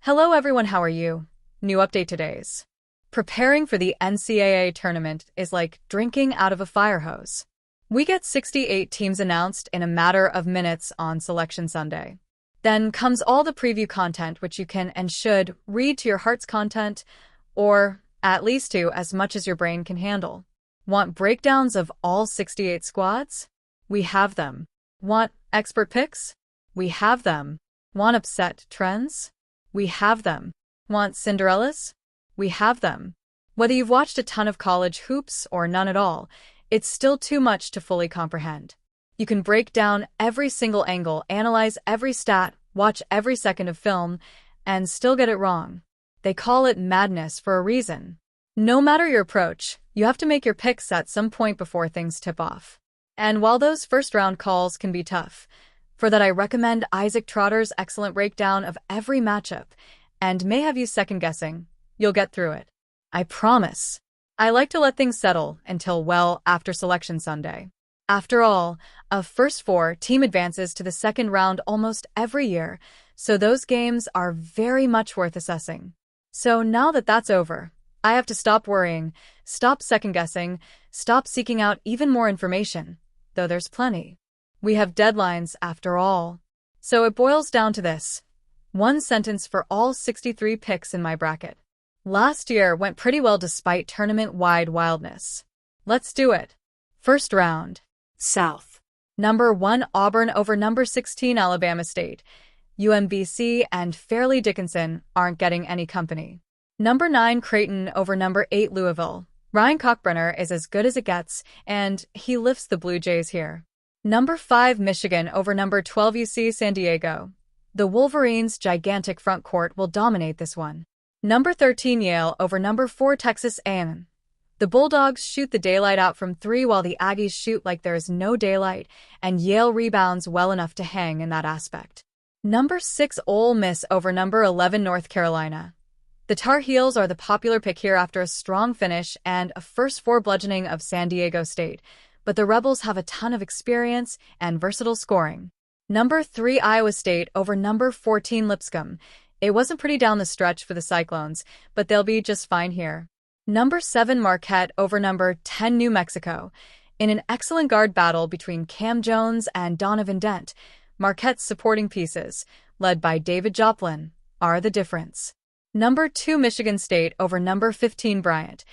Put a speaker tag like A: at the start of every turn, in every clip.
A: Hello everyone, how are you? New update today's. Preparing for the NCAA tournament is like drinking out of a fire hose. We get 68 teams announced in a matter of minutes on Selection Sunday. Then comes all the preview content which you can and should read to your heart's content, or at least to as much as your brain can handle. Want breakdowns of all 68 squads? We have them. Want expert picks? We have them. Want upset trends? We have them. Want Cinderellas? We have them. Whether you've watched a ton of college hoops or none at all, it's still too much to fully comprehend. You can break down every single angle, analyze every stat, watch every second of film, and still get it wrong. They call it madness for a reason. No matter your approach, you have to make your picks at some point before things tip off. And while those first-round calls can be tough, for that I recommend Isaac Trotter's excellent breakdown of every matchup, and may have you second-guessing. You'll get through it. I promise. I like to let things settle until well after Selection Sunday. After all, a first four team advances to the second round almost every year, so those games are very much worth assessing. So now that that's over, I have to stop worrying, stop second-guessing, stop seeking out even more information, though there's plenty. We have deadlines, after all. So it boils down to this. One sentence for all 63 picks in my bracket. Last year went pretty well despite tournament-wide wildness. Let's do it. First round. South. Number 1 Auburn over number 16 Alabama State. UMBC and Fairleigh Dickinson aren't getting any company. Number 9 Creighton over number 8 Louisville. Ryan Cockbrenner is as good as it gets, and he lifts the Blue Jays here. Number 5 Michigan over number 12 UC San Diego. The Wolverines' gigantic front court will dominate this one. Number 13 Yale over number 4 Texas A&M. The Bulldogs shoot the daylight out from 3 while the Aggies shoot like there is no daylight, and Yale rebounds well enough to hang in that aspect. Number 6 Ole Miss over number 11 North Carolina. The Tar Heels are the popular pick here after a strong finish and a first four bludgeoning of San Diego State, but the Rebels have a ton of experience and versatile scoring. Number 3 Iowa State over number 14 Lipscomb. It wasn't pretty down the stretch for the Cyclones, but they'll be just fine here. Number 7 Marquette over number 10 New Mexico. In an excellent guard battle between Cam Jones and Donovan Dent, Marquette's supporting pieces, led by David Joplin, are the difference. Number 2 Michigan State over number 15 Bryant.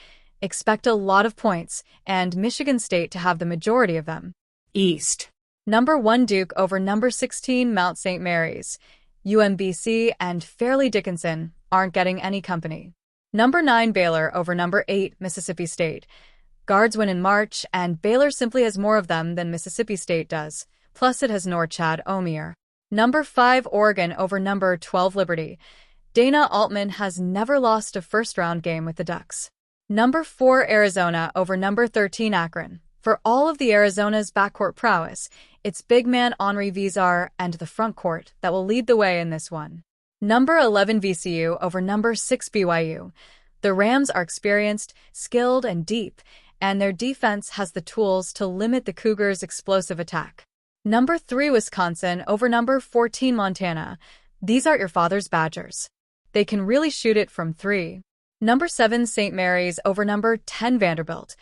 A: Expect a lot of points, and Michigan State to have the majority of them. East. Number 1 Duke over number 16 Mount St. Mary's. UMBC and Fairleigh Dickinson aren't getting any company. Number 9 Baylor over number 8 Mississippi State. Guards win in March, and Baylor simply has more of them than Mississippi State does. Plus it has Chad Omier. Number 5 Oregon over number 12 Liberty. Dana Altman has never lost a first-round game with the Ducks. Number 4 Arizona over number 13 Akron. For all of the Arizona's backcourt prowess, it's big man Henri Vizar and the front court that will lead the way in this one. Number 11 VCU over number 6 BYU. The Rams are experienced, skilled, and deep, and their defense has the tools to limit the Cougars' explosive attack. Number 3 Wisconsin over number 14 Montana. These aren't your father's Badgers. They can really shoot it from 3. Number 7 St. Mary's over number 10 Vanderbilt.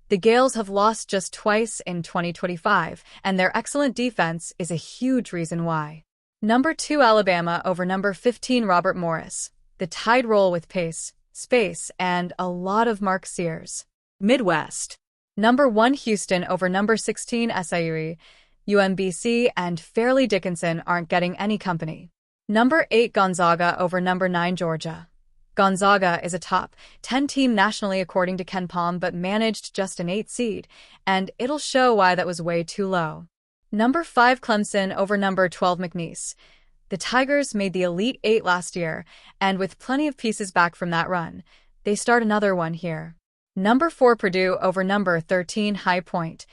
A: The Gales have lost just twice in 2025, and their excellent defense is a huge reason why. Number 2 Alabama over number 15 Robert Morris. The Tide roll with pace, space, and a lot of Mark Sears. Midwest. Number 1 Houston over number 16 SIU. UMBC and Fairleigh Dickinson aren't getting any company. Number 8 Gonzaga over number 9 Georgia. Gonzaga is a top 10 team nationally according to Ken Palm but managed just an 8 seed, and it'll show why that was way too low. Number 5 Clemson over number 12 McNeese. The Tigers made the Elite 8 last year, and with plenty of pieces back from that run, they start another one here. Number 4 Purdue over number 13 High Point.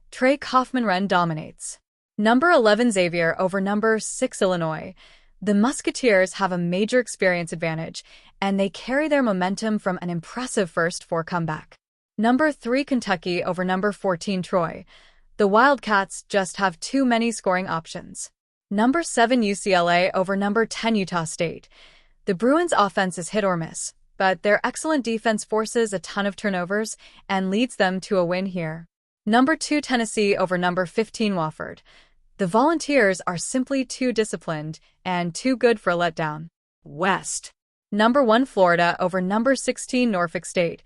A: Trey Kaufman-Renn dominates. Number 11 Xavier over number 6 Illinois. The Musketeers have a major experience advantage, and they carry their momentum from an impressive first four comeback. Number 3 Kentucky over number 14 Troy. The Wildcats just have too many scoring options. Number 7 UCLA over number 10 Utah State. The Bruins' offense is hit or miss, but their excellent defense forces a ton of turnovers and leads them to a win here. Number 2 Tennessee over number 15 Wofford. The Volunteers are simply too disciplined and too good for a letdown. West. Number 1 Florida over number 16 Norfolk State.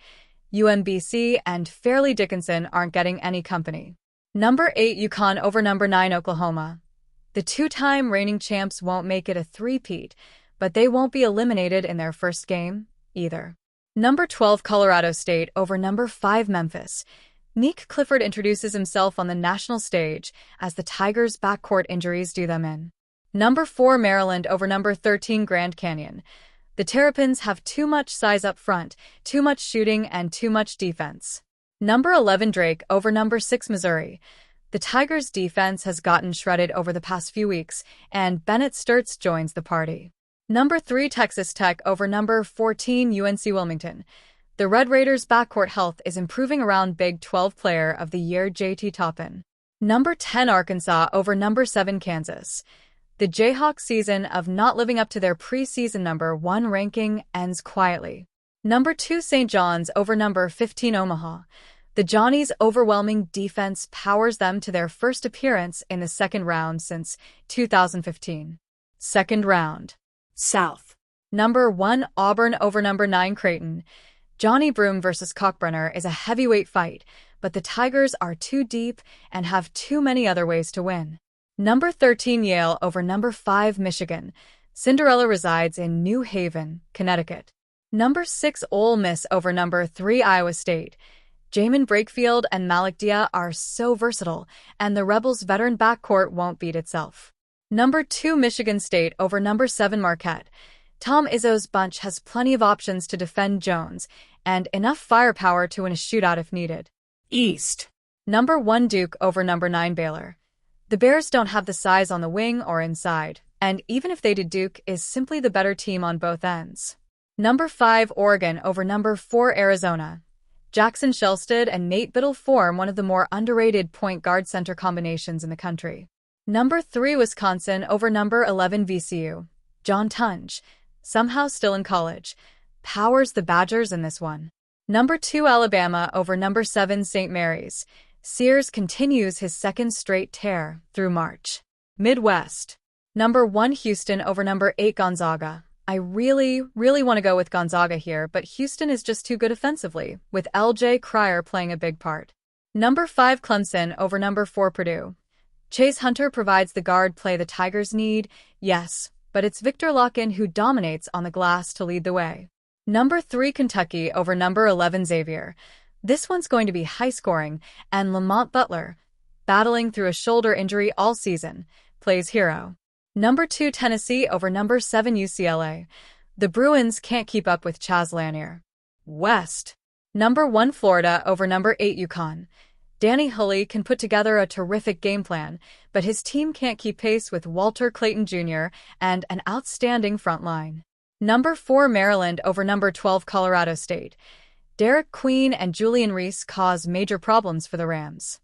A: UMBC and Fairleigh Dickinson aren't getting any company. Number 8 UConn over number 9 Oklahoma. The two-time reigning champs won't make it a three-peat, but they won't be eliminated in their first game either. Number 12 Colorado State over number 5 Memphis. Meek Clifford introduces himself on the national stage as the Tigers' backcourt injuries do them in. Number 4 Maryland over number 13 Grand Canyon. The Terrapins have too much size up front, too much shooting, and too much defense. Number 11 Drake over number 6 Missouri. The Tigers' defense has gotten shredded over the past few weeks, and Bennett Sturts joins the party. Number 3 Texas Tech over number 14 UNC Wilmington. The Red Raiders' backcourt health is improving around Big 12 Player of the Year JT Toppin. Number 10 Arkansas over number 7 Kansas. The Jayhawks' season of not living up to their preseason number 1 ranking ends quietly. Number 2 St. John's over number 15 Omaha. The Johnnies' overwhelming defense powers them to their first appearance in the second round since 2015. Second round. South. Number 1 Auburn over number 9 Creighton. Johnny Broome versus Cockbrenner is a heavyweight fight, but the Tigers are too deep and have too many other ways to win. Number 13 Yale over number 5 Michigan. Cinderella resides in New Haven, Connecticut. Number 6 Ole Miss over number 3 Iowa State. Jamin Brakefield and Malik Dia are so versatile, and the Rebels' veteran backcourt won't beat itself. Number 2 Michigan State over number 7 Marquette. Tom Izzo's bunch has plenty of options to defend Jones, and enough firepower to win a shootout if needed. East. Number 1 Duke over number 9 Baylor. The Bears don't have the size on the wing or inside, and even if they did, Duke is simply the better team on both ends. Number 5 Oregon over number 4 Arizona. Jackson Shelstad and Nate Biddle form one of the more underrated point guard center combinations in the country. Number 3 Wisconsin over number 11 VCU. John Tunge, somehow still in college, powers the Badgers in this one. Number 2 Alabama over number 7 St. Mary's. Sears continues his second straight tear through March. Midwest. Number 1 Houston over number 8 Gonzaga. I really want to go with Gonzaga here, but Houston is just too good offensively, with LJ Cryer playing a big part. Number 5 Clemson over number 4 Purdue. Chase Hunter provides the guard play the Tigers need, yes, but it's Victor Locken who dominates on the glass to lead the way. Number 3 Kentucky over number 11 Xavier. This one's going to be high-scoring, and Lamont Butler, battling through a shoulder injury all season, plays hero. Number 2 Tennessee over number 7 UCLA. The Bruins can't keep up with Chaz Lanier. West. Number 1 Florida over number 8 UConn. Danny Hulley can put together a terrific game plan, but his team can't keep pace with Walter Clayton Jr. and an outstanding front line. Number 4 Maryland over number 12 Colorado State. Derek Queen and Julian Reese cause major problems for the Rams.